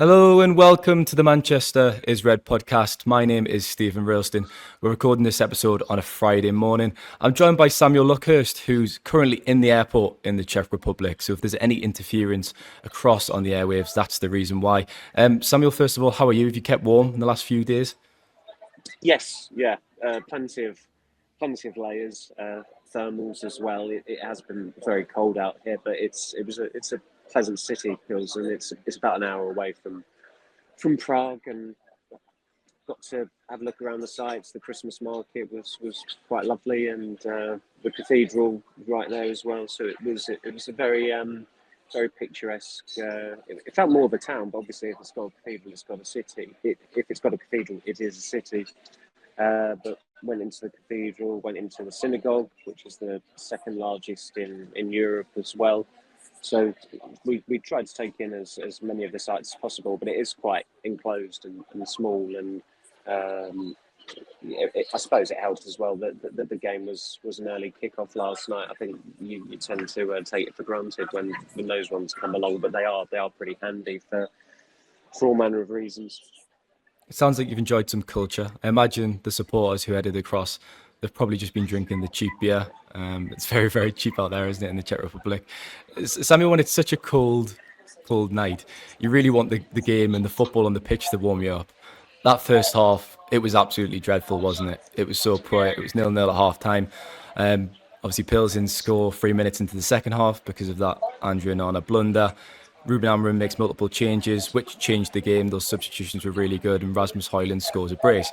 Hello and welcome to the Manchester is Red podcast. My name is Steven Railston. We're recording this episode on a Friday morning. I'm joined by Samuel Luckhurst, who's currently in the airport in the Czech Republic. So if there's any interference across on the airwaves, that's the reason why. Samuel, first of all, how are you? Have you kept warm in the last few days? Yes, yeah, plenty of layers, thermals as well. It has been very cold out here, but it's a pleasant city, Pilsen. It's about an hour away from Prague, and got to have a look around the sites. The Christmas market was quite lovely, and the cathedral right there as well. So it was a very picturesque. It felt more of a town, but obviously, if it's got a cathedral, it's got a city. If it's got a cathedral, it is a city. But went into the cathedral, went into the synagogue, which is the second largest in Europe as well. So we tried to take in as many of the sites as possible, but it is quite enclosed and small. And I suppose it helped as well that the game was an early kickoff last night. I think you tend to take it for granted when those ones come along, but they are pretty handy for all manner of reasons. It sounds like you've enjoyed some culture. I imagine the supporters who headed across, they've probably just been drinking the cheap beer. It's very, very cheap out there, isn't it, in the Czech Republic? Samuel, when it's such a cold night, you really want the game and the football on the pitch to warm you up. That first half, it was absolutely dreadful, wasn't it? It was so poor. It was 0-0 at half time. Obviously, Pilsen score 3 minutes into the second half because of that Andrea Nana blunder. Ruben Amorim makes multiple changes, which changed the game. Those substitutions were really good, and Rasmus Hojlund scores a brace.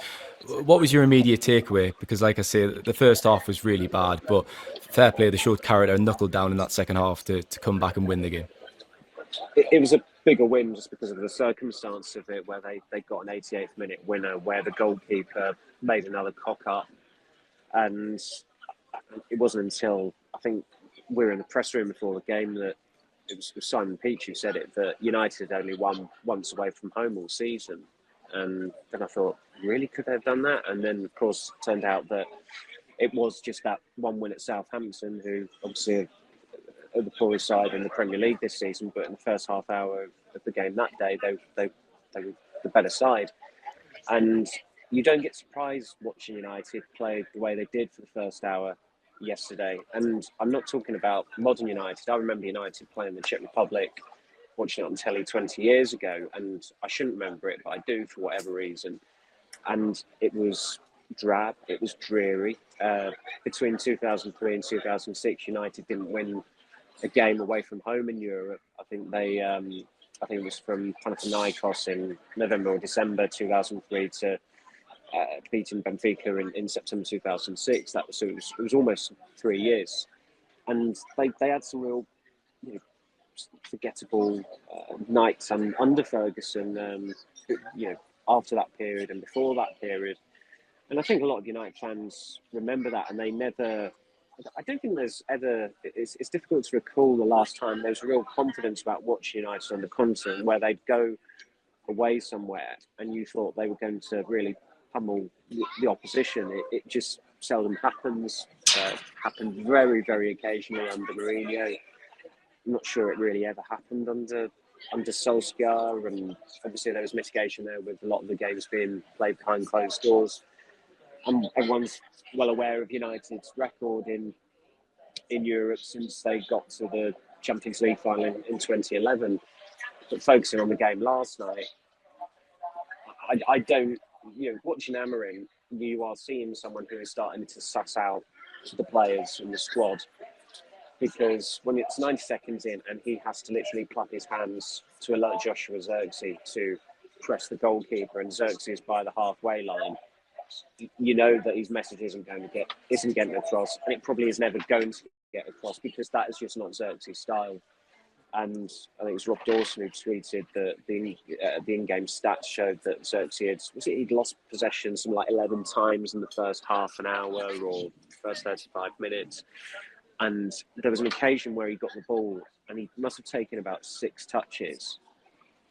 What was your immediate takeaway? Because, like I say, the first half was really bad, but fair play, they showed character and knuckled down in that second half to come back and win the game. It was a bigger win just because of the circumstance of it, where they got an 88th minute winner, where the goalkeeper made another cock up, and it wasn't until I think we were in the press room before the game that it was Simon Peach who said it, that United only won once away from home all season. And then I thought, really, could they have done that? And then, of course, it turned out that it was just that one win at Southampton, who obviously are the poorest side in the Premier League this season, but in the first half hour of the game that day, they were the better side. And you don't get surprised watching United play the way they did for the first hour yesterday. And I'm not talking about modern United. I remember United playing the Czech Republic, watching it on telly 20 years ago, and I shouldn't remember it, but I do for whatever reason. And it was drab, it was dreary. Between 2003 and 2006, United didn't win a game away from home in Europe. I think it was from Panathinaikos in November or December 2003 to beating Benfica in September 2006. It was almost 3 years, and they had some real, forgettable nights and under Ferguson. After that period and before that period, and I think a lot of United fans remember that, and they never. I don't think there's ever. It's difficult to recall the last time there was real confidence about watching United on the continent, where they'd go away somewhere and you thought they were going to really pummel the opposition. It just seldom happens. Happened very, very occasionally under Mourinho. I'm not sure it really ever happened under Solskjaer, and obviously there was mitigation there with a lot of the games being played behind closed doors. And everyone's well aware of United's record in Europe since they got to the Champions League final in 2011. But focusing on the game last night, I don't, watching Amorim, you are seeing someone who is starting to suss out the players in the squad, because when it's 90 seconds in and he has to literally clap his hands to alert Joshua Zirkzee to press the goalkeeper, and Zirkzee is by the halfway line, you know that his message isn't getting across, and it probably is never going to get across, because that is just not Zirkzee's style. And I think it was Rob Dawson who tweeted that the in-game stats showed that Zirkzee he'd lost possession something like 11 times in the first half an hour or first 35 minutes. And there was an occasion where he got the ball and he must have taken about 6 touches,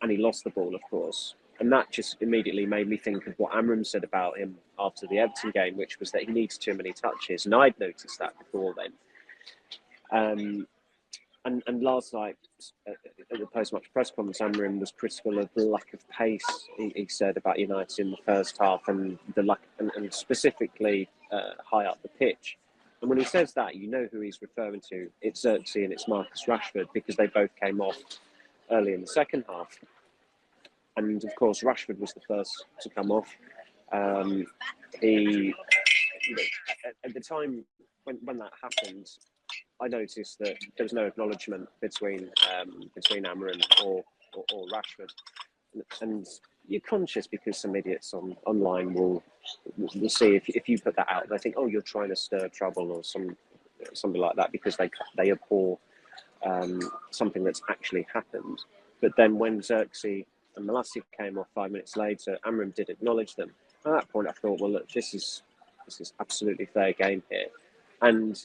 and he lost the ball, of course. And that just immediately made me think of what Amorim said about him after the Everton game, which was that he needs too many touches. And I'd noticed that before then. And last night at the post-match press conference, Amram was critical of the lack of pace. He said about United in the first half and the lack, and specifically high up the pitch. And when he says that, you know who he's referring to. It's Xerxes and it's Marcus Rashford, because they both came off early in the second half. And of course, Rashford was the first to come off. He, at the time when that happened, I noticed that there was no acknowledgement between Amram or Rashford, and you're conscious because some idiots online will see if you put that out, they think, oh, you're trying to stir trouble or something like that, because they abhor something that's actually happened. But then when Xerxes and Malacia came off 5 minutes later, Amram did acknowledge them. At that point, I thought, well, look, this is absolutely fair game here, and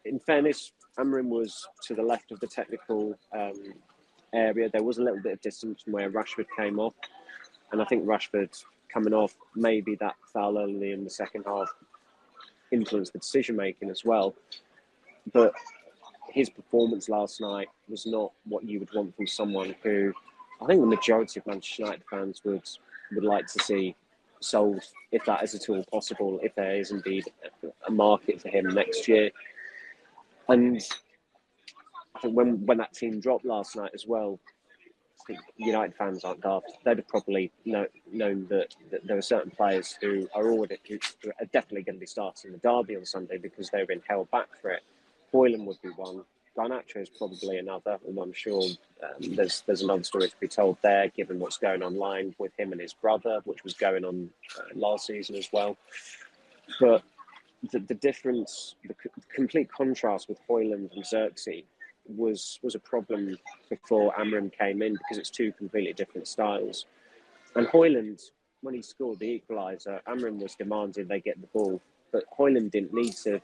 in fairness, Amram was to the left of the technical area. There was a little bit of distance from where Rashford came off. And I think Rashford coming off, maybe that foul early in the second half influenced the decision-making as well. But his performance last night was not what you would want from someone who I think the majority of Manchester United fans would like to see sold, if that is at all possible, if there is indeed a market for him next year. And I think when that team dropped last night as well, I think United fans aren't daft. They'd have probably known that there are certain players who are definitely going to be starting the derby on Sunday because they've been held back for it. Hojlund would be one. Garnacho is probably another, and I'm sure there's another story to be told there, given what's going online with him and his brother, which was going on last season as well. But the difference, the complete contrast with Hojlund and Xerxes was a problem before Amram came in, because it's two completely different styles. And Hojlund, when he scored the equaliser, Amram was demanding they get the ball, but Hojlund didn't need to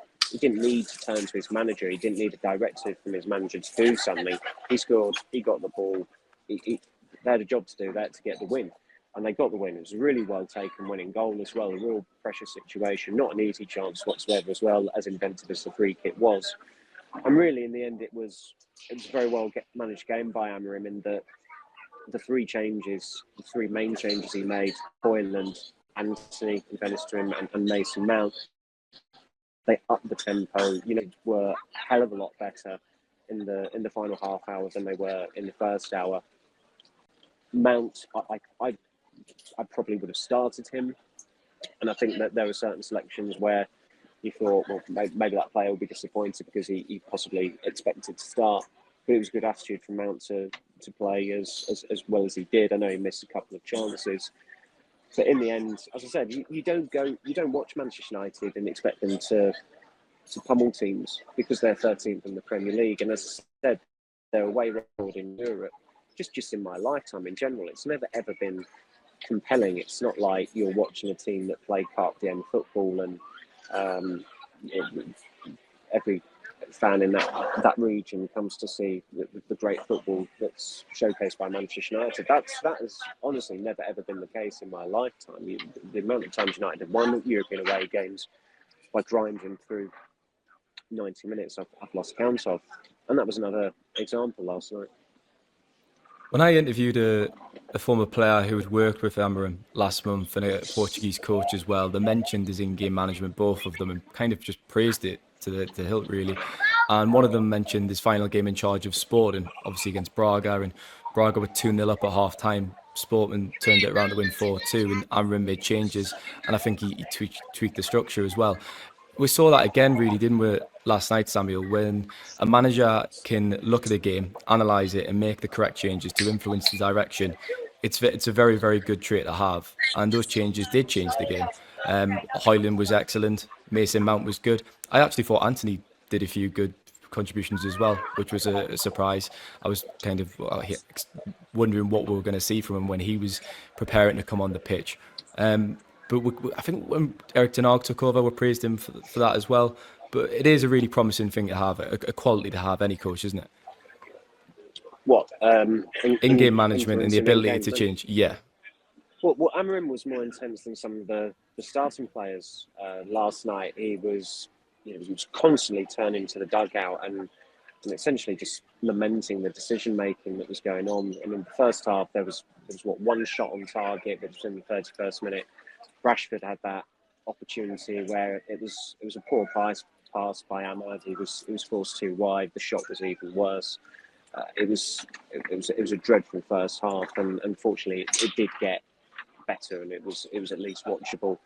turn to his manager. He didn't need a directive from his manager to do something. He scored, he got the ball. They had a job to do there to get the win. And they got the win. It was a really well taken winning goal as well. A real pressure situation, not an easy chance whatsoever as well, as inventive as the free kick was. And really, in the end, it was a very well managed game by Amram, in that the three main changes he made, Hojlund, Anthony, in fairness to him, and Mason Mount, they upped the tempo. Were a hell of a lot better in the final half hour than they were in the first hour. Mount, I probably would have started him, and I think that there were certain selections where you thought, well, maybe that player will be disappointed because he possibly expected to start. But it was a good attitude from Mount to play as well as he did. I know he missed a couple of chances, but in the end, as I said, you don't watch Manchester United and expect them to pummel teams because they're 13th in the Premier League. And as I said, their away record in Europe, just in my lifetime in general, it's never ever been compelling. It's not like you're watching a team that play Parc des football and every fan in that region comes to see the great football that's showcased by Manchester United. That has honestly never ever been the case in my lifetime. The amount of times United have won European away games by grinding through 90 minutes, I've lost count of, and that was another example last night. When I interviewed a former player who had worked with Amram last month, and a Portuguese coach as well, they mentioned his in-game management, both of them, and kind of just praised it to the hilt, really. And one of them mentioned his final game in charge of Sporting, obviously against Braga, and Braga were 2-0 up at half-time. Sportman turned it around to win 4-2, and Amram made changes, and I think he tweaked the structure as well. We saw that again, really, didn't we, last night, Samuel, when a manager can look at a game, analyse it, and make the correct changes to influence the direction. It's a very, very good trait to have. And those changes did change the game. Hojlund was excellent. Mason Mount was good. I actually thought Anthony did a few good contributions as well, which was a surprise. I was kind of wondering what we were going to see from him when he was preparing to come on the pitch. But I think when Eric Ten Hag took over, we praised him for that as well. But it is a really promising thing to have, a quality to have, any coach, isn't it? What? In-game management and the ability to change. Yeah. Well, Amram was more intense than some of the starting players last night. He was constantly turning to the dugout and essentially just lamenting the decision making that was going on. And in the first half, there was one shot on target, which was in the 31st minute. Rashford had that opportunity where it was a poor pass by Ahmad. He was forced too wide. The shot was even worse. It was a dreadful first half, and unfortunately, it did get better, and it was at least watchable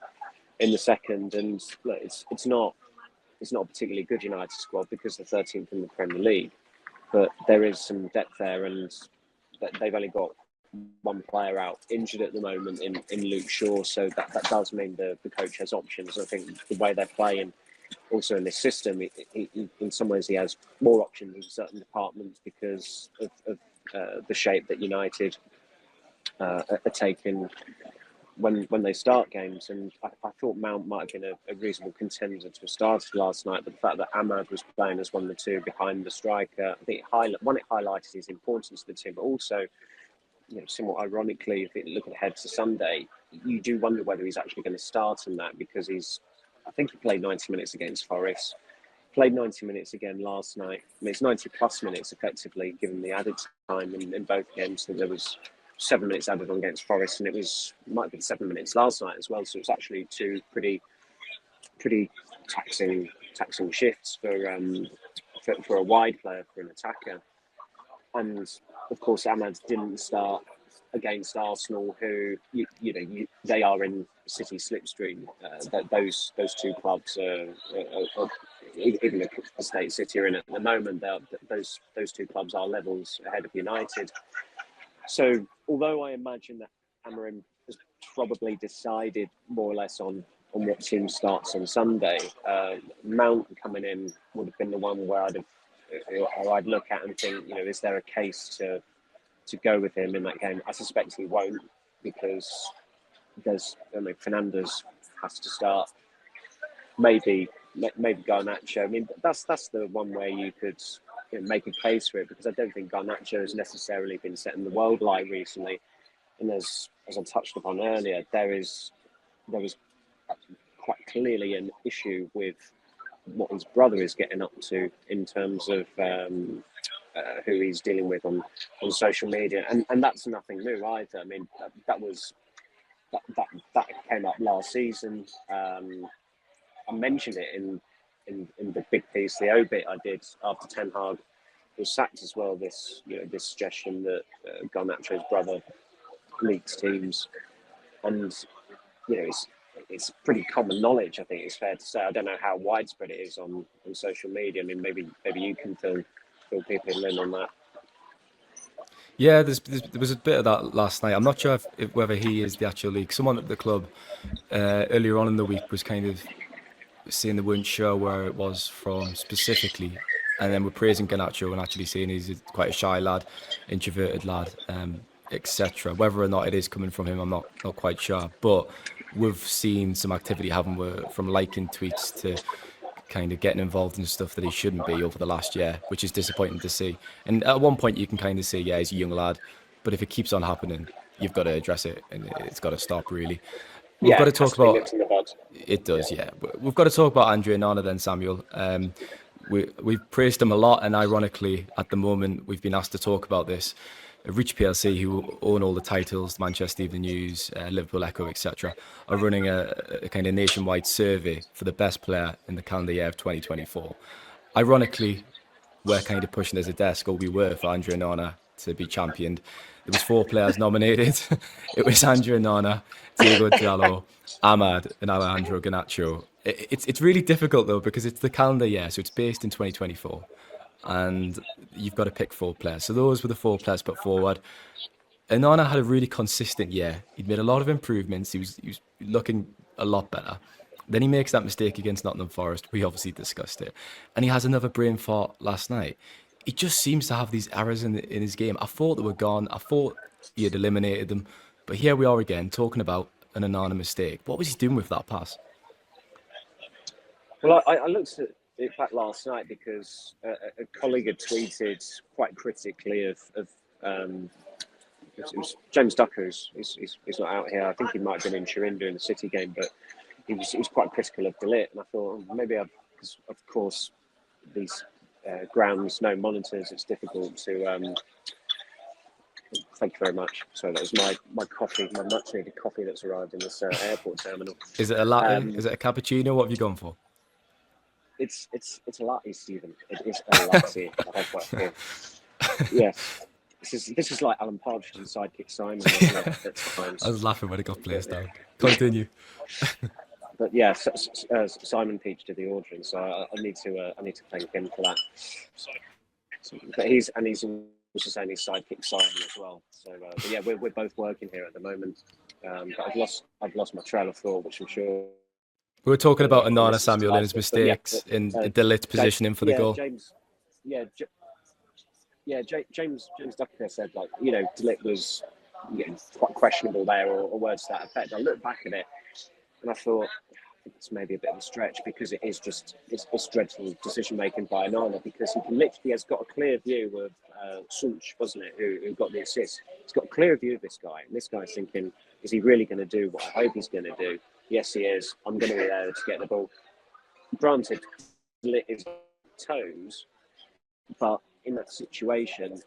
in the second. And look, it's not a particularly good United squad because they're 13th in the Premier League, but there is some depth there, and they've only got one player out injured at the moment in Luke Shaw, so that does mean the coach has options. I think the way they're playing, also in this system, in some ways he has more options in certain departments because of the shape that United are taking when they start games. And I thought Mount might have been a reasonable contender to have started last night, but the fact that Ahmad was playing as one of the two behind the striker, I think it highlighted his importance to the team, but also, somewhat ironically, if you look ahead to Sunday, you do wonder whether he's actually going to start in that, because I think he played 90 minutes against Forest, played 90 minutes again last night. I mean, it's 90 plus minutes effectively, given the added time in both games. I think there was 7 minutes added on against Forest, and might have been 7 minutes last night as well. So it's actually two pretty taxing shifts for a wide player, for an attacker. And of course, Ahmad didn't start against Arsenal, who they are in City slipstream. Those two clubs are even the State City are in at the moment. Those two clubs are levels ahead of United. So although I imagine that Amorim has probably decided more or less on what team starts on Sunday, Mount coming in would have been the one where I'd look at and think, is there a case to go with him in that game? I suspect he won't, because Fernandes has to start. Maybe Garnacho. I mean, that's the one where you could make a case for it, because I don't think Garnacho has necessarily been setting the world light recently. And as I touched upon earlier, there was quite clearly an issue with what his brother is getting up to in terms of who he's dealing with on social media, and that's nothing new either. I mean, that came up last season. I mentioned it in the big piece, the obit I did after Ten Hag was sacked as well. This suggestion that Garnacho's brother leaks teams, and it's pretty common knowledge. I think it's fair to say. I don't know how widespread it is on social media. I mean, maybe you can fill people in on that. Yeah, there was a bit of that last night. I'm not sure whether he is the actual leak. Someone at the club earlier on in the week was kind of saying they weren't sure where it was from specifically, and then we're praising Garnacho and actually saying he's quite a shy lad, introverted lad, etc. Whether or not it is coming from him, I'm not quite sure. But we've seen some activity, haven't we, from liking tweets to kind of getting involved in stuff that he shouldn't be over the last year, which is disappointing to see. And at one point you can kind of say, yeah, he's a young lad, but if it keeps on happening, you've got to address it, and it's got to stop, really. We've got to talk about it. Does, yeah. We've got to talk about Andre Onana then, Samuel. We've praised him a lot, and ironically, at the moment, we've been asked to talk about this. Rich PLC, who own all the titles, Manchester Evening News, Liverpool Echo, etc., are running a kind of nationwide survey for the best player in the calendar year of 2024. Ironically, we're kind of pushing as a desk, or we were, for Andre Onana to be championed. There was 4 players nominated. It was Andre Onana, Diego Diallo, Ahmad, and Alejandro Garnacho. It's really difficult though, because it's the calendar year, so it's based in 2024, and you've got to pick 4 players. So those were the 4 players put forward. Onana had a really consistent year. He'd made a lot of improvements. He was looking a lot better. Then he makes that mistake against Nottingham Forest. We obviously discussed it. And he has another brain fart last night. He just seems to have these errors in his game. I thought they were gone. I thought he had eliminated them. But here we are again, talking about an Onana mistake. What was he doing with that pass? Well, I looked at it back last night because a colleague had tweeted quite critically of it was James Ducker, he's not out here. I think he might have been in Turin during the City game, but he was quite critical of De Ligt, and I thought maybe because of course these grounds, no monitors. It's difficult to. Thank you very much. So that was my coffee, my much needed coffee that's arrived in this airport terminal. Is it a latte? Is it a cappuccino? What have you gone for? It's a latte, Stephen. It is a latte. Yes. This is like Alan Partridge's sidekick Simon at times. I was laughing when it got placed down. Continue. But yeah, Simon Peach did the ordering, so I need to thank him for that. But he's also saying he's sidekick Simon as well. So but yeah, we're both working here at the moment. But I've lost my trail of thought, which I'm sure. We were talking about Onana, Samuel, and his mistakes in the lit positioning for the goal. James Ducker said, like, De Ligt was quite questionable there, or words to that effect. I looked back at it and I thought, I think it's maybe a bit of a stretch, because it is just it's dreadful decision making by Onana, because he has got a clear view of Sunch, wasn't it, who got the assist. He's got a clear view of this guy, and this guy's thinking, is he really going to do what I hope he's going to do? Yes, he is. I'm going to be there to get the ball. Granted, De Ligt is toes, but in that situation,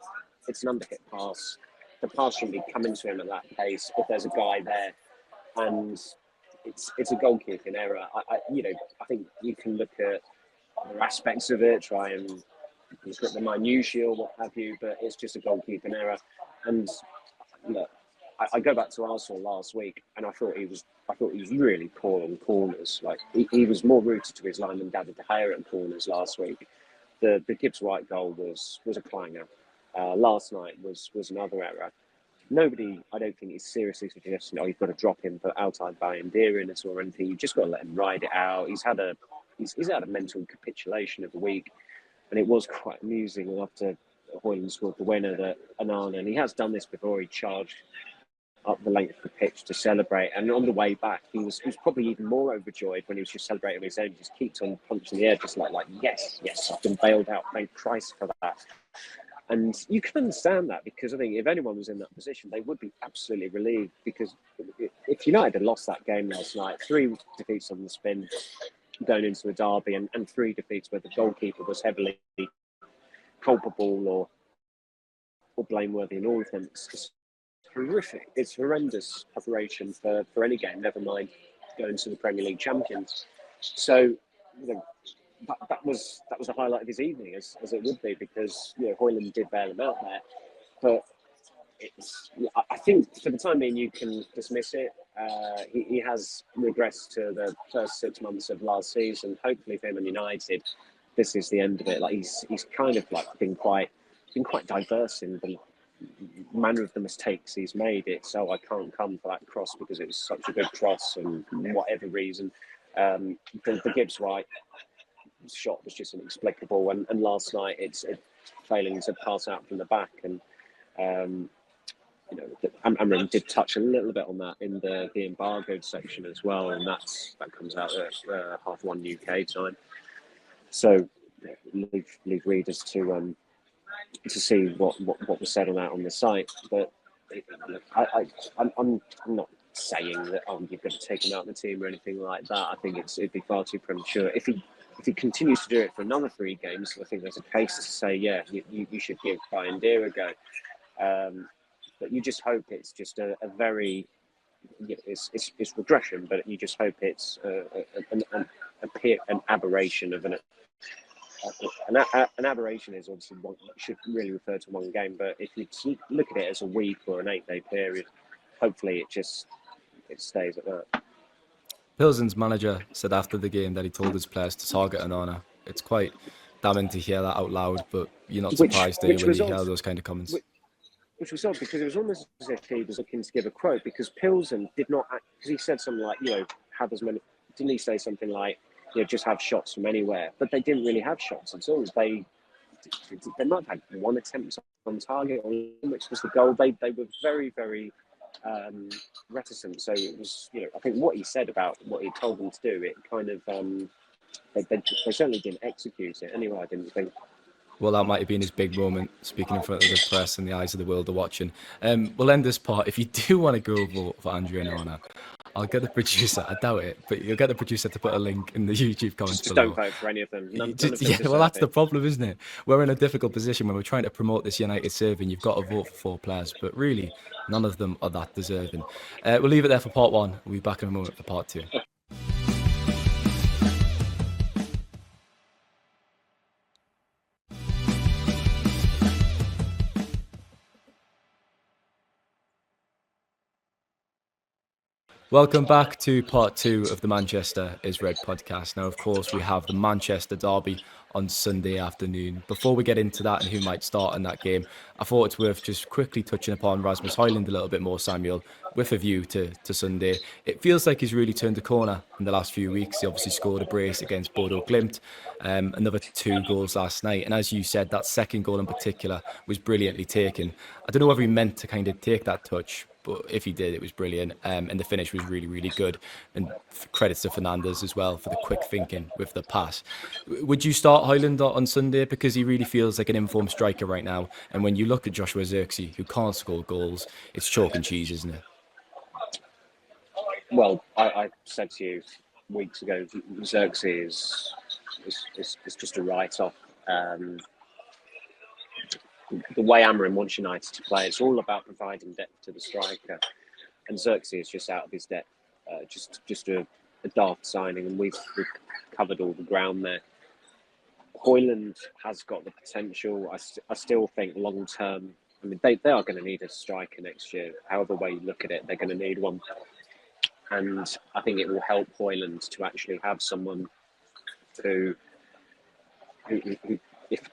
it's an underhit pass. The pass shouldn't be coming to him at that pace if there's a guy there, and it's a goalkeeping error. I think you can look at other aspects of it, try and look at the minutiae or what have you, but it's just a goalkeeping error. And look, I go back to Arsenal last week, and I thought he was really poor on corners. Like he was more rooted to his line than David De Gea at corners last week. The Gibbs White goal was a clanger. Last night was another error. Nobody, I don't think, is seriously suggesting, you've got to drop him for Altay Bayindir or anything. You've just got to let him ride it out. He's had a mental capitulation of the week, and it was quite amusing after Hojlund scored the winner that Onana, and he has done this before, he charged up the length of the pitch to celebrate, and on the way back he was probably even more overjoyed when he was just celebrating on his own. He just keeps on punching the air, just like yes, I've been bailed out, thank Christ for that. And you can understand that, because I think if anyone was in that position, they would be absolutely relieved, because if United had lost that game last night, 3 defeats on the spin going into a derby, and 3 defeats where the goalkeeper was heavily culpable or blameworthy in all of them, it's horrific. It's horrendous preparation for any game, never mind going to the Premier League champions. So that was a highlight of his evening, as it would be, because Hojlund did bail him out there. But I think for the time being you can dismiss it. He has regressed to the first 6 months of last season. Hopefully for him and United, this is the end of it. Like he's kind of like been quite diverse in the manner of the mistakes he's made. It so I can't come for that cross because it was such a good cross, and whatever reason, the Gibbs White shot was just inexplicable, and last night it's failing to pass out from the back, and Amram did touch a little bit on that in the embargoed section as well, and that comes out at 1:30 UK time. So leave readers to see what was said on that on the site. But I'm not saying that you've got to take him out of the team or anything like that. I think it'd be far too premature. If he continues to do it for another 3 games, I think there's a case to say, you should give Bayindir a go. But you just hope it's just a very, it's regression, but you just hope it's an aberration of an aberration is obviously should really refer to one game, but if you look at it as a week or an 8-day period, hopefully it stays at that. Plzen's manager said after the game that he told his players to target Onana. It's quite damning to hear that out loud, but you're not surprised, when you hear those kind of comments. Which was odd, because it was almost as if he was looking to give a quote, because Plzen did not, because he said something like, have as many, didn't he say something like, just have shots from anywhere? But they didn't really have shots at all. They might have had 1 attempt on target, which was the goal. They were very, very reticent. So it was, I think what he said about what he told them to do, it kind of, they certainly didn't execute it anyway, I didn't think. Well, that might have been his big moment, speaking in front of the press and the eyes of the world are watching. We'll end this part. If you do want to go vote for Andrea Onana, I'll get the producer. I doubt it, but you'll get the producer to put a link in the YouTube comments Just below. don't vote for any of them. None of them Yeah, well, deserve that's the it. problem, isn't it? We're in a difficult position when we're trying to promote this United serving. You've got to vote for 4 players, but really, none of them are that deserving. We'll leave it there for part 1. We'll be back in a moment for part 2. Welcome back to part 2 of the Manchester is Red podcast. Now, of course, we have the Manchester derby on Sunday afternoon. Before we get into that and who might start in that game, I thought it's worth just quickly touching upon Rasmus Hojlund a little bit more, Samuel, with a view to Sunday. It feels like he's really turned a corner in the last few weeks. He obviously scored a brace against Bodo Glimt, another 2 goals last night. And as you said, that second goal in particular was brilliantly taken. I don't know whether he meant to kind of take that touch, but if he did, it was brilliant. And the finish was really, really good. And credits to Fernandes as well for the quick thinking with the pass. Would you start Hojlund on Sunday? Because he really feels like an informed striker right now. And when you look at Joshua Zirkzee, who can't score goals, it's chalk and cheese, isn't it? Well, I said to you weeks ago, Zirkzee is just a write-off. The way Amorim wants United to play, it's all about providing depth to the striker, and Zirkzee is just out of his depth. Just a daft signing, and we've covered all the ground there. Hojlund has got the potential. I still think long term. I mean, they are going to need a striker next year. However way you look at it, they're going to need one, and I think it will help Hojlund to actually have someone who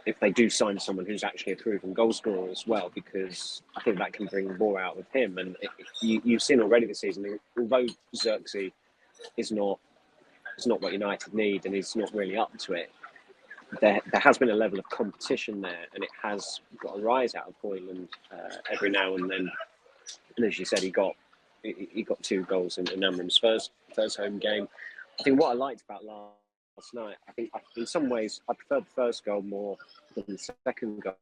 if they do sign someone who's actually a proven goal scorer as well, because I think that can bring more out of him. And you've seen already this season, although Zirkzee is not what United need and he's not really up to it, there has been a level of competition there, and it has got a rise out of Hojlund every now and then. And as you said, he got 2 goals in Amorim's first home game. I think what I liked about last night, I think in some ways I preferred the first goal more than the second goal,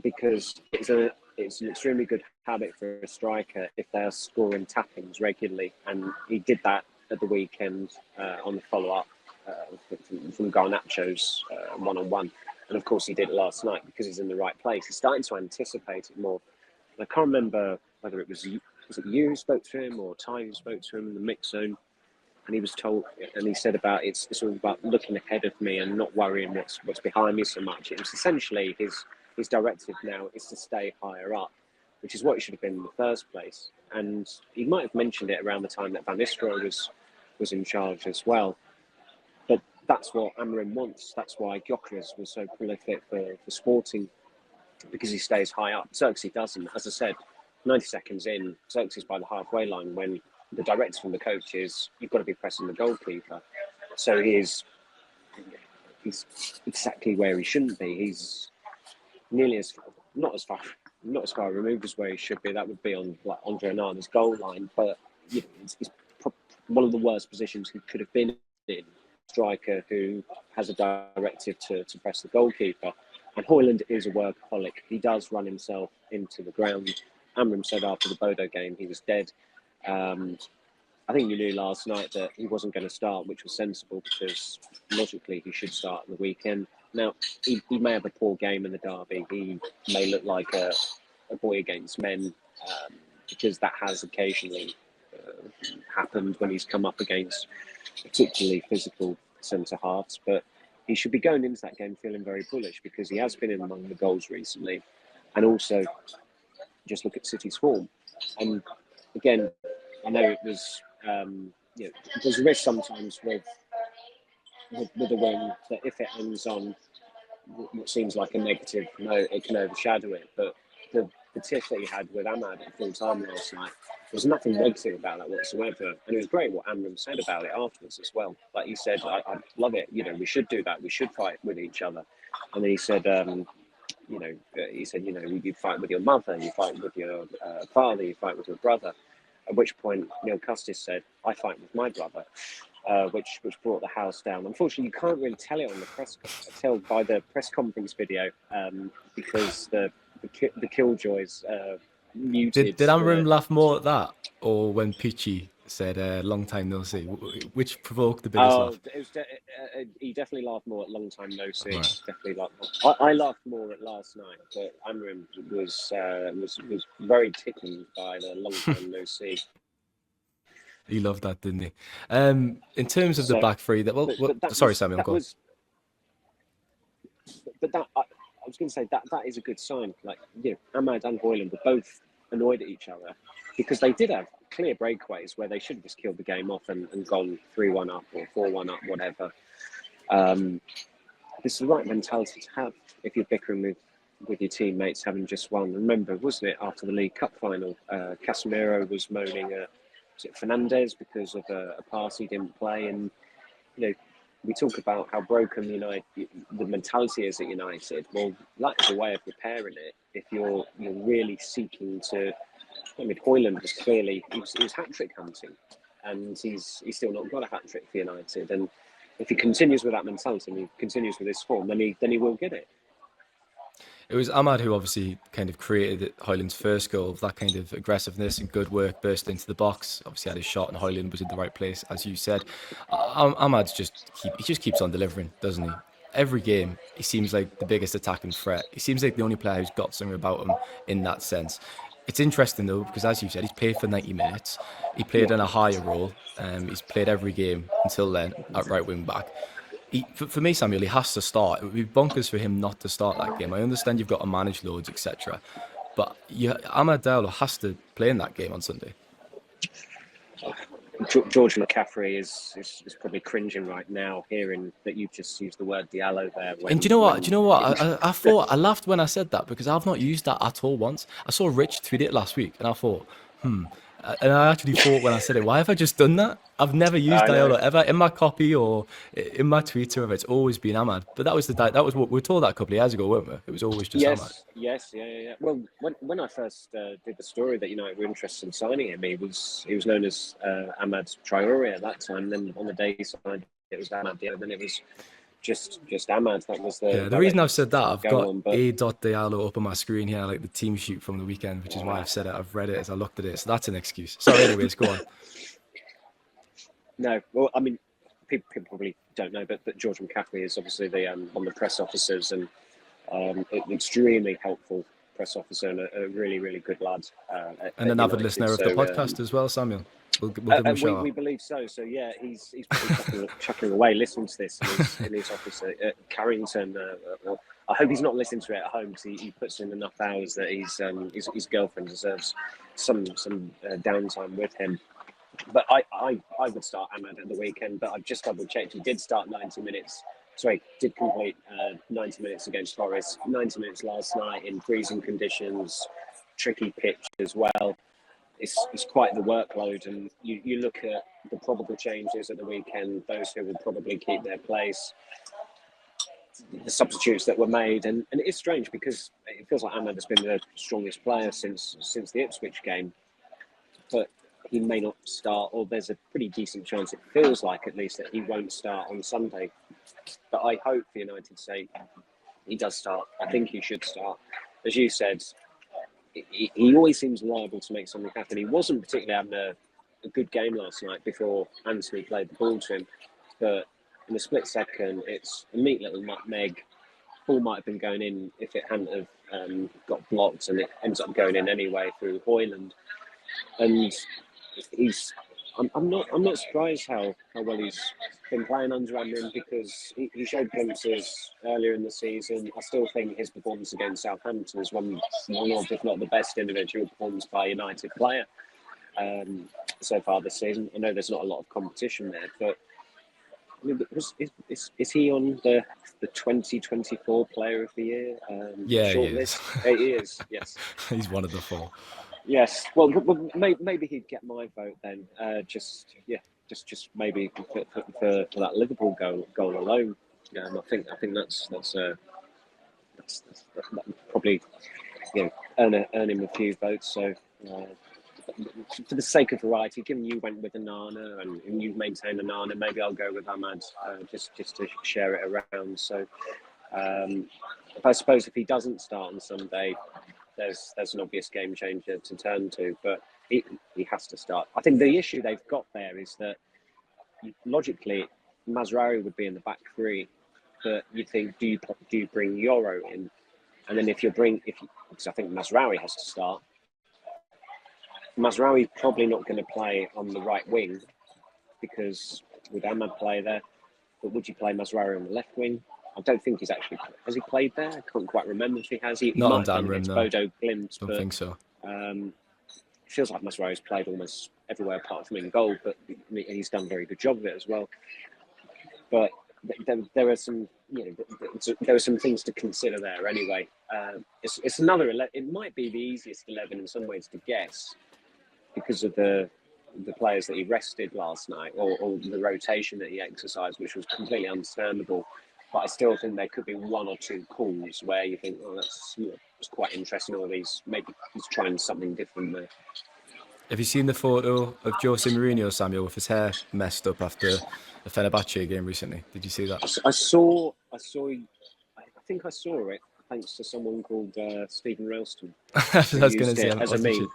because it's an extremely good habit for a striker if they're scoring tappings regularly, and he did that at the weekend on the follow-up from Garnacho's one-on-one, and of course he did it last night because he's in the right place. He's starting to anticipate it more. And I can't remember whether it was it you who spoke to him or Ty who spoke to him in the mix zone. And he was told, and he said about it's all about looking ahead of me and not worrying what's behind me so much. It was essentially his directive now is to stay higher up, which is what it should have been in the first place. And he might have mentioned it around the time that Van Nistelrooy was in charge as well. But that's what Amorim wants. That's why Gyökeres was so prolific for Sporting, because he stays high up. Zirkzee doesn't. As I said, 90 seconds in, Zirkzee's by the halfway line when the directive from the coach is you've got to be pressing the goalkeeper. So he's exactly where he shouldn't be. He's nearly not as far removed as where he should be. That would be on like Andre Onana's goal line, but you know, it's one of the worst positions he could have been in. Striker who has a directive to press the goalkeeper. And Hojlund is a workaholic. He does run himself into the ground. Amorim said after the Bodo game he was dead. I think you knew last night that he wasn't going to start, which was sensible because logically he should start on the weekend. Now, he may have a poor game in the derby. He may look like a boy against men, because that has occasionally happened when he's come up against particularly physical centre-halves. But he should be going into that game feeling very bullish because he has been in among the goals recently. And also, just look at City's form. And again, I know it was, there's a risk sometimes with a win that if it ends on what seems like a negative note, it can overshadow it. But the tiff that he had with Ahmad at full time last night, there was nothing negative about that whatsoever. And it was great what Amorim said about it afterwards as well. Like he said, I love it. You know, we should do that. We should fight with each other. And then he said, you fight with your mother, you fight with your father, you fight with your brother. At which point, Neil Custis said, I fight with my brother, which brought the house down. Unfortunately, you can't really tell it on the tell by the press conference video, because the Killjoys muted. Did Amorim laugh more at that, or when Pichi said, "Long time no see," which provoked the biggest Oh, laugh. it was he definitely laughed more at long time no see. Right. Definitely laughed more. I laughed more at last night, but Amram was very tickled by the long time no see. He loved that, didn't he? In terms of the So, back three, but sorry, Samuel, that go on. was but that I was going to say that is a good sign. Like, you know, Ahmad and Hojlund were both annoyed at each other because they did have clear breakaways where they should have just killed the game off and gone 3-1 up or 4-1 up, whatever. This is the right mentality to have if you're bickering with your teammates having just won. Remember, wasn't it, after the League Cup final, Casemiro was moaning at, was it Fernandez because of a pass he didn't play, and you know, we talk about how broken the mentality is at United. Well, that's a way of repairing it. If you're really seeking to, I mean, Hojlund was clearly he was hat trick hunting, and he's still not got a hat trick for United. And if he continues with that mentality and he continues with his form, then he will get it. It was Ahmad who obviously kind of created Hojlund's first goal, that kind of aggressiveness and good work, burst into the box. Obviously had his shot, and Hojlund was in the right place, as you said. Ahmad's he just keeps on delivering, doesn't he? Every game, he seems like the biggest attacking threat. He seems like the only player who's got something about him in that sense. It's interesting though, because as you said, he's played for 90 minutes. He played Yeah. in a higher role. He's played every game until then at right wing back. For me, Samuel, he has to start. It would be bonkers for him not to start that game. I understand you've got to manage loads, etc. But Ahmad Diallo has to play in that game on Sunday. George McCaffrey is probably cringing right now, hearing that you've just used the word Diallo there. And do you know what? Do you know what? I thought I laughed when I said that because I've not used that at all once. I saw Rich tweet it last week, and I thought, and I actually thought when I said it, why have I just done that? I've never used I know. Diallo ever in my copy or in my Twitter. It's always been Ahmad. But that was what we were told that a couple of years ago, weren't we? It was always just Ahmad. Yes, yeah. Well, when I first did the story that United were interested in signing him, he was known as Ahmad Traore at that time. Then on the day he signed, it was Ahmad Diallo. Then it was just Ahmad. That was The reason I've said that, to I've go got on. But A. Diallo up on my screen here, like the team sheet from the weekend, which is why I've said it. I've read it as I looked at it, so that's an excuse. Sorry, anyways, go on. no, well, I mean, people probably don't know, but George McCaffrey is obviously the one of the press officers and extremely helpful press officer and a really, really good lad. And an avid listener of the podcast as well, Samuel. We'll give him a shout we out. believe so. So yeah, he's probably chuckling away listening to this in his office at Carrington. I hope he's not listening to it at home because he puts in enough hours that his girlfriend deserves some downtime with him. But I would start Ahmad at the weekend, but I've just double checked. He did start 90 minutes. Sorry, did complete 90 minutes against Forest. 90 minutes last night in freezing conditions, tricky pitch as well. It's quite the workload, and you look at the probable changes at the weekend, those who will probably keep their place, the substitutes that were made, and it is strange because it feels like Ahmad has been the strongest player since the Ipswich game, but he may not start, or there's a pretty decent chance, it feels like at least, that he won't start on Sunday. But I hope for United's sake he does start. I think he should start. As you said, he always seems liable to make something happen. He wasn't particularly having a good game last night before Anthony played the ball to him. But in a split second, it's a neat little nutmeg. Ball might have been going in if it hadn't have got blocked, and it ends up going in anyway through Hojlund. And I'm not surprised how well he's been playing under Amrin because he showed glimpses earlier in the season. I still think his performance against Southampton is one of, if not the best individual performance by a United player so far this season. I know there's not a lot of competition there, but I mean, is he on the 2024 Player of the Year shortlist? He is. Yes. He's one of the four. Yes. Well, maybe he'd get my vote then. Just maybe for that Liverpool goal alone. I think that's probably earn him a few votes. So for the sake of variety, given you went with Onana and you maintain Onana, maybe I'll go with Ahmad just to share it around. So I suppose if he doesn't start on Sunday, there's an obvious game changer to turn to. But he has to start. I think the issue they've got there is that logically, Mazraoui would be in the back three, but you think, do you bring Yoro in? And then because I think Mazraoui has to start. Mazraoui probably not going to play on the right wing because with Ahmad play there, but would you play Mazraoui on the left wing? I don't think has he played there? I can't quite remember if he has. He Not might on have done Damrim, against no. Bodo Glimt, Don't but think so. it feels like Mazraoui's played almost everywhere apart from in goal, but he's done a very good job of it as well. But there are some, there are some things to consider there anyway. It's another. It might be the easiest 11 in some ways to guess because of the players that he rested last night or the rotation that he exercised, which was completely understandable. But I still think there could be one or two calls where you think, oh, that's it's quite interesting. Or maybe he's trying something different there. Have you seen the photo of Jose Mourinho, Samuel, with his hair messed up after a Fenerbahce game recently? Did you see that? I saw. I think I saw it thanks to someone called Steven Railston. I was going to say, as a meme.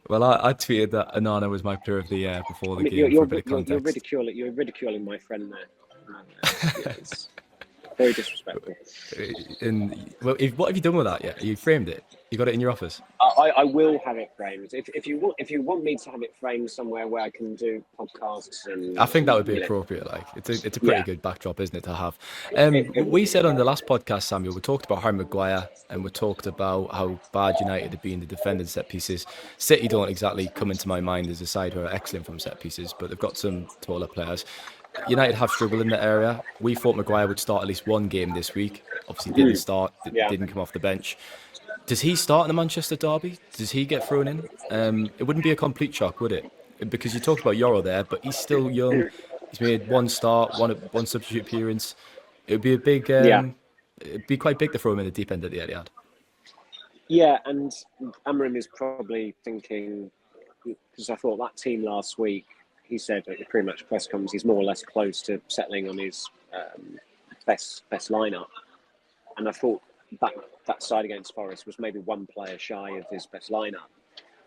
Well, I tweeted that Anana was my player of the year before the game for a bit of context. You're ridiculing my friend there. It's very disrespectful. And what have you done with that yet? You framed it? You got it in your office? I will have it framed. If you want me to have it framed somewhere where I can do podcasts and I think that would be appropriate. Like it's a pretty good backdrop, isn't it, to have? We said on the last podcast, Samuel, we talked about Harry Maguire and we talked about how bad United have been the defending set pieces. City don't exactly come into my mind as a side who are excellent from set pieces, but they've got some taller players. United have struggled in that area. We thought Maguire would start at least one game this week. Obviously didn't start, didn't come off the bench. Does he start in the Manchester derby? Does he get thrown in? It wouldn't be a complete shock, would it? Because you talked about Yoro there, but he's still young. He's made one start, one substitute appearance. It would be a big, it'd be quite big to throw him in the deep end at the Etihad. Yeah, and Amorim is probably thinking, because I thought that team last week, he said at the pre-match press conference, he's more or less close to settling on his best lineup, and I thought that side against Forest was maybe one player shy of his best lineup.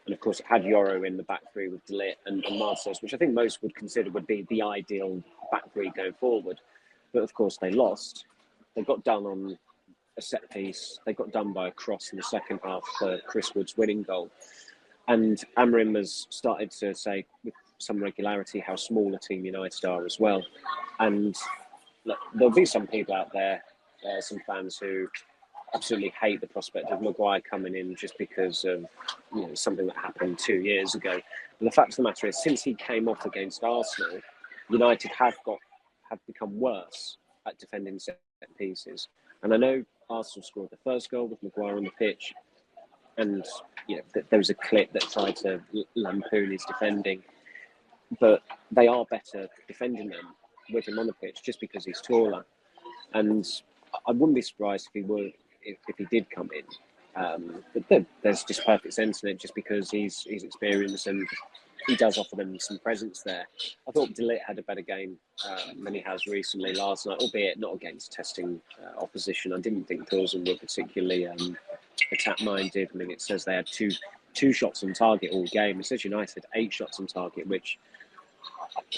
And of course, it had Yoro in the back three with De Ligt and Marcos, which I think most would consider would be the ideal back three going forward. But of course, they lost. They got done on a set piece. They got done by a cross in the second half for Chris Wood's winning goal. And Amorim has started to say with some regularity how small a team United are as well. And look, there'll be some people out there, some fans who absolutely hate the prospect of Maguire coming in just because of something that happened 2 years ago. And the fact of the matter is, since he came off against Arsenal, United have become worse at defending set pieces. And I know Arsenal scored the first goal with Maguire on the pitch, and there was a clip that tried to lampoon his defending, but they are better defending them with him on the pitch just because he's taller. And I wouldn't be surprised if he did come in. But there's just perfect sense in it, just because he's experienced and he does offer them some presence there. I thought De Ligt had a better game than he has recently last night, albeit not against testing opposition. I didn't think Plzen were particularly attack-minded. I mean, it says they had two shots on target all game. It says United 8 shots on target, which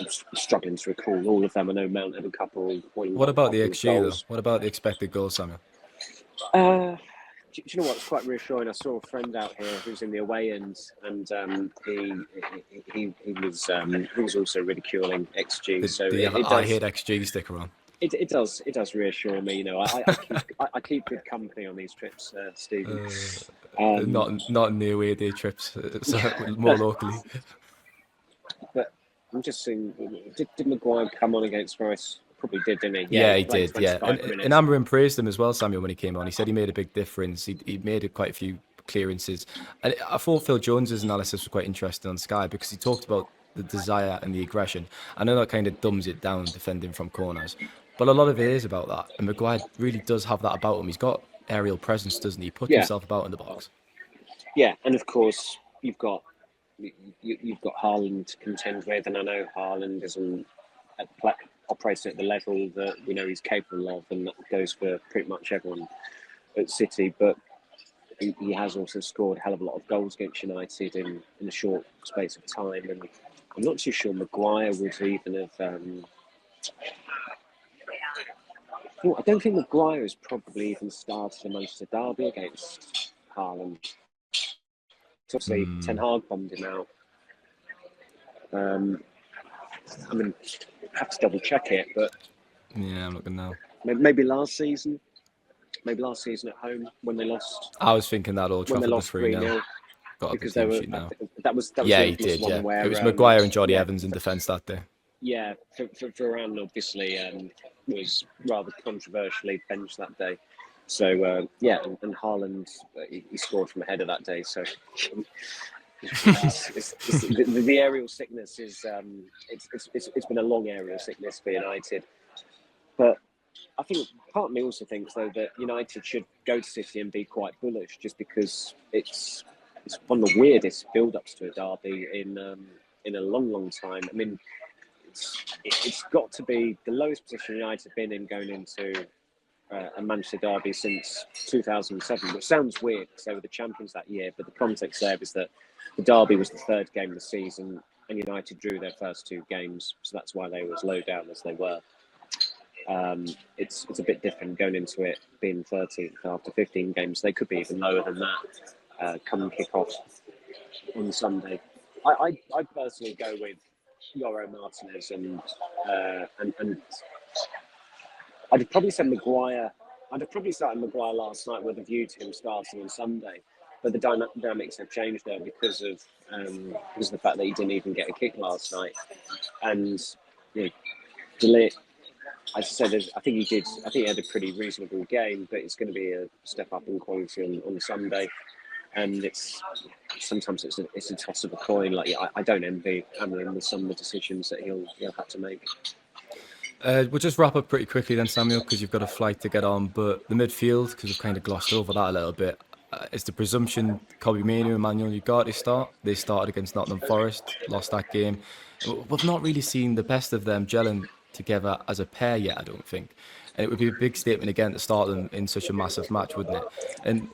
I'm struggling to recall all of them. I know Mount had a couple. What about the XG though? What about the expected goals, Samuel? Do you know what? It's quite reassuring. I saw a friend out here who's in the away end, and he was also ridiculing XG. I hate XG sticker on. It does reassure me. I keep good company on these trips, Stephen. Not in the away day trips, so more locally. But I'm just saying, did Maguire come on against Forest? Probably did, didn't he? Yeah, he did. Yeah, and Amorim praised him as well, Samuel, when he came on. He said he made a big difference. He made quite a few clearances, and I thought Phil Jones's analysis was quite interesting on Sky because he talked about the desire and the aggression. I know that kind of dumbs it down defending from corners, but a lot of it is about that. And Maguire really does have that about him. He's got aerial presence, doesn't he? He puts himself about in the box. Yeah, and of course you've got Hojlund to contend with, and I know Hojlund isn't operating at the level that he's capable of, and that goes for pretty much everyone at City. But he has also scored a hell of a lot of goals against United in a short space of time, and I'm not too sure Maguire would even have. I don't think Maguire has probably even started a Manchester derby against Haaland. Obviously, Ten Hag bombed him out. I mean, I have to double check it, but Yeah, I'm looking now. maybe last season at home when they lost. I was thinking that Old When they Trafford lost 3-0. Got up the Because they team were sheet now. that was Yeah, the he infamous did. one Yeah, where it was Maguire and Jordi yeah, Evans in defence that day. Yeah, Varane obviously was rather controversially benched that day. So and Haaland he scored from a header that day. So the aerial sickness is it's been a long aerial sickness for United. But I think part of me also thinks though that United should go to City and be quite bullish, just because it's one of the weirdest build-ups to a derby in a long time. I mean, it's got to be the lowest position United have been in going into a Manchester derby since 2007, which sounds weird because they were the champions that year. But the context there is that the derby was the third game of the season, and United drew their first two games, so that's why they were as low down as they were. It's a bit different going into it being 13th after 15 games. They could be even lower than that come kick off on Sunday. I personally go with Yoro Martinez and I'd probably say Maguire. I'd have probably started Maguire last night with a view to him starting on Sunday, but the dynamics have changed there because of the fact that he didn't even get a kick last night, and Delete. As I said, I think he did. I think he had a pretty reasonable game, but it's going to be a step up in quality on Sunday. And sometimes it's a toss of a coin. Like I don't envy Amorim with some of the decisions that he'll have to make. We'll just wrap up pretty quickly then, Samuel, because you've got a flight to get on. But the midfield, because we've kind of glossed over that a little bit, is the presumption Kobbie Mainoo and Man Utd start. They started against Nottingham Forest, lost that game. We've not really seen the best of them gelling together as a pair yet, I don't think. And it would be a big statement again to start them in such a massive match, wouldn't it? And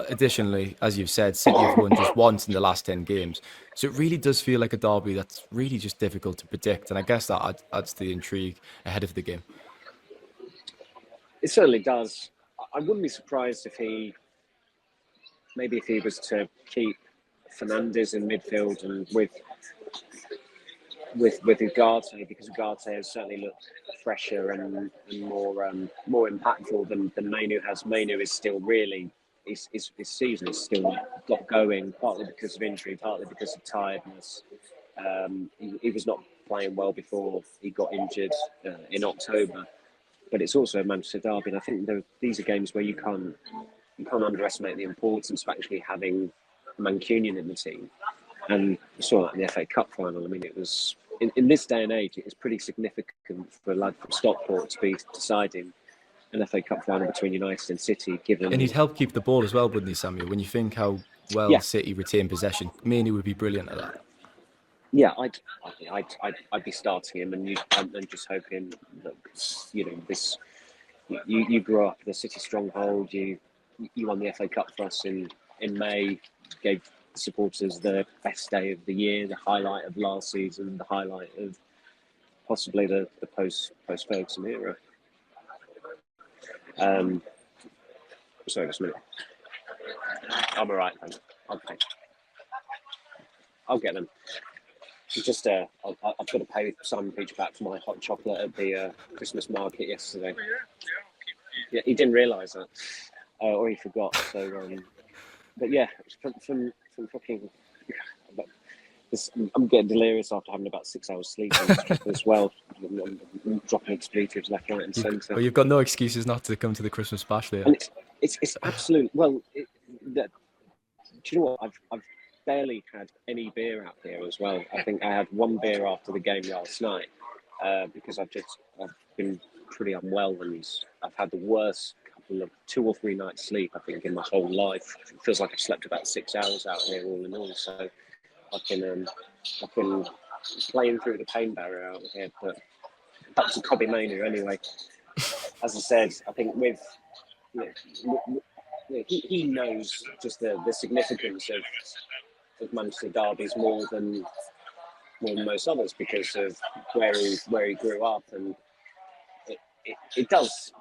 additionally, as you've said, City have won just once in the last 10 games. So it really does feel like a derby that's really just difficult to predict. And I guess that adds to the intrigue ahead of the game. It certainly does. I wouldn't be surprised if he was to keep Fernandes in midfield and with Ugarte, because Ugarte has certainly looked fresher and more impactful than Mainoo has. Mainoo is still really his season is still got going, partly because of injury, partly because of tiredness. He was not playing well before he got injured in October, but it's also a Manchester derby, and I think these are games where you can't underestimate the importance of actually having Mancunian in the team. And you saw that in the FA Cup final. I mean, it was in this day and age, it was pretty significant for a lad from Stockport to be deciding an FA Cup final between United and City. And he'd help keep the ball as well, wouldn't he, Samuel? When you think how well City retain possession, Mainoo would be brilliant at that. Yeah, I'd be starting him and just hoping that this. You grew up the City stronghold. You won the FA Cup for us in May. Gave supporters the best day of the year, the highlight of last season, the highlight of possibly the post Ferguson era. Sorry, just a minute. I'm alright, thanks. Okay, I'll get them. Just I've got to pay Simon Peach back for my hot chocolate at the Christmas market yesterday. Yeah, he didn't realise that, or he forgot. So, but yeah, from fucking. I'm getting delirious after having about 6 hours sleep on this trip as well. I'm dropping expletives left, right, and centre. Well, you've got no excuses not to come to the Christmas bash there. And it's absolute. Well, do you know what? I've barely had any beer out here as well. I think I had one beer after the game last night because I've been pretty unwell and I've had the worst couple of 2 or 3 nights sleep I think in my whole life. It feels like I've slept about 6 hours out here all in all. So I've been playing through the pain barrier out here. But back to Kobbie Mainoo anyway. As I said, I think with he knows just the significance of Manchester derbies more than most others because of where he grew up, and it does.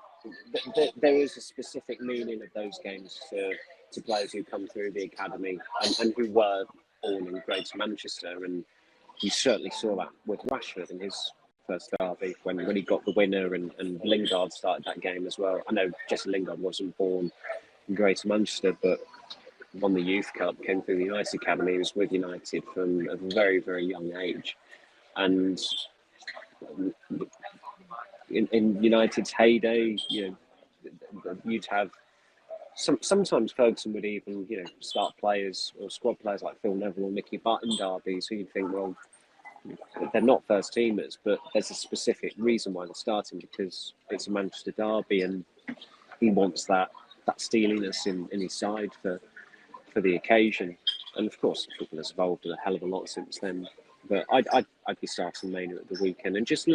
There is a specific meaning of those games to players who come through the academy and who were born in Greater Manchester, and you certainly saw that with Rashford in his first derby when he got the winner, and Lingard started that game as well. I know Jesse Lingard wasn't born in Greater Manchester, but won the Youth Cup, came through the United Academy, he was with United from a very, very young age. And in United's heyday, you'd have sometimes Ferguson would even, start players or squad players like Phil Neville or Mickey Butt in derbies, who you'd think, well, they're not first teamers, but there's a specific reason why they're starting, because it's a Manchester derby and he wants that steeliness in his side for the occasion. And of course, football has evolved a hell of a lot since then. But I'd be starting Manu at the weekend and just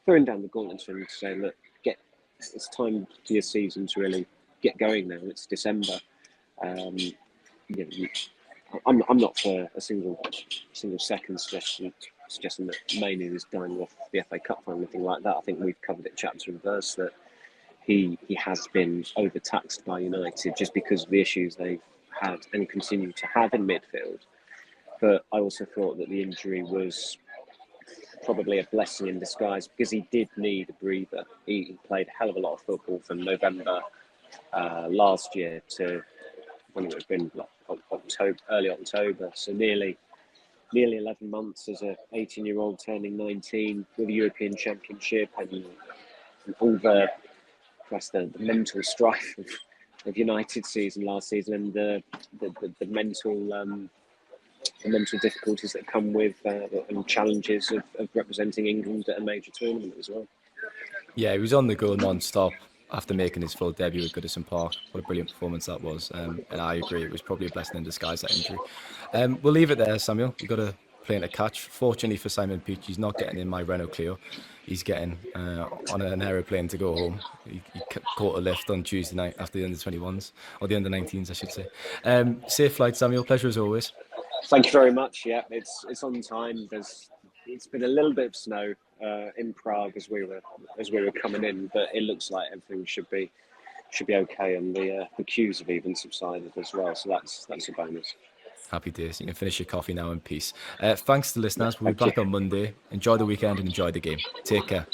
throwing down the gauntlet and say, look, it's time for your season to really get going now. It's December. I'm not for a single second suggesting that Manu is dying off the FA Cup or anything like that. I think we've covered it chapter and verse that he has been overtaxed by United just because of the issues they've had and continue to have in midfield. But I also thought that the injury was probably a blessing in disguise because he did need a breather. He played a hell of a lot of football from November last year to when it would have been October, early October. So nearly 11 months as a 18-year-old turning 19 with a European Championship and all the mental strife of United season last season and the mental difficulties that come with and challenges of representing England at a major tournament as well. Yeah, he was on the go non-stop after making his full debut at Goodison Park. What a brilliant performance that was. And I agree, it was probably a blessing in disguise, that injury. We'll leave it there, Samuel. We've got a plane to catch. Fortunately for Simon Peach, he's not getting in my Renault Clio. He's getting on an aeroplane to go home. He caught a lift on Tuesday night after the under-21s, or the under-19s, I should say. Safe flight, Samuel. Pleasure as always. Thank you very much. Yeah, it's on time. It's been a little bit of snow in Prague as we were coming in, but it looks like everything should be okay, and the queues have even subsided as well. So that's a bonus. Happy days. You can finish your coffee now in peace. Thanks to listeners. We'll be back on Monday. Enjoy the weekend and enjoy the game. Take care.